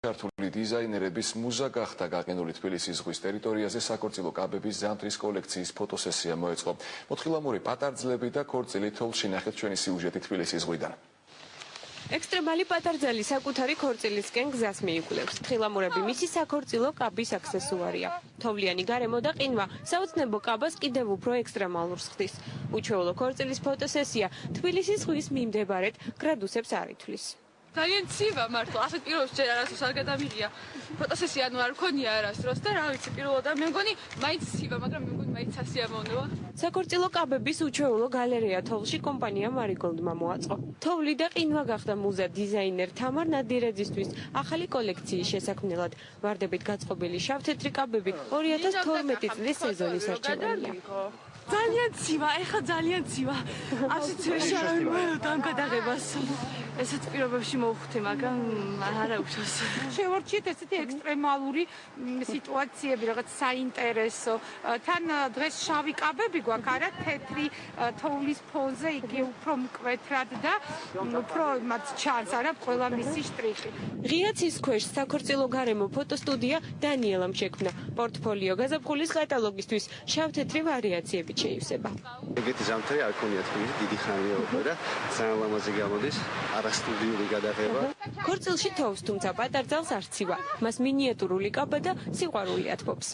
ქართული დიზაინერების მუზა გახდა გაყინული თბილისის ზღვის ტერიტორიაზე საქორწილო კაბების ზამთრის კოლექციის ფოტოსესია მოეწყო. მოთხილამური პატარძლები და ქორწილი თოვლში ნახეთ ჩვენი სიუჟეტი თბილისის ზღვიდან. ექსტრემალი პატარძალი საკუთარი ქორწილისკენ გზას მიიკვლევს. თხილამურები მისი საქორწილო კაბის აქსესუარია. თოვლიანი გარემო და ყინვა საოცნებო კაბას კიდევ უფრო ექსტრემალურს ხდის. უჩვეულო ქორწილის ფოტოსესია თბილისის ზღვის მიმდებარედ გრადუსებს არ ითვლის. ძალიან ცივა მართლა, ასეთ პირობებში ჯერ არასდროს არ გადამიღია. ფოტოსესია არ მქონია არასდროს და რა ვიცი, პირველად მე მგონი მაინც ცივა, მაგრამ მე მგონი მაინც სასიამოვნოა. საქორწილო კაბების უჩვეულო გალერეა თოვლში კომპანია მარიგოლდმა მოაწყო. თოვლი და ყინვა გახდა მუზა დიზაინერ თამარ ნადირაძისთვის ახალი კოლექციის შესაქმნელად. ვარდებით გაწყობილი შავ-თეთრი კაბები 2012 წლის სეზონის არჩევანია. ძალიან ცივა, ეხა ძალიან ცივა. ასეთ შეშარავინ მოელოდა ამ გადაღებას. ესეთ პირობებში მოვხვდი, მაგრამ არა უშავს. შევარჩიეთ ესეთი ექსტრემალური სიტუაციები, რაღაც საინტერესო. თან დღეს შავი კაბები გვაქვს, არა თეთრი თოვლის ფონზე, იგი უფრო მკვეთრად და უფრო მათ ჩანს, არა ყველა მისი შტრიხი. ღია ცის ქვეშ საქორწილო გარემო ფოტოსტუდია დანიელამ შექმნა. პორტფოლიო გაზაფხულის კატალოგისთვის შავ-თეთრი ვარიაციები შეივსება. ეგეთი ზამთარი არ ქონია თბილისში, დიდი ხანია უკვე და ძალიან ლამაზი გამოდის. არასტუდიური გადაღება. ქორწილში თოვს, თუმცა პატარძალს არ ცივა. მას მინიატურული კაბა და სიყვარული ათბობს.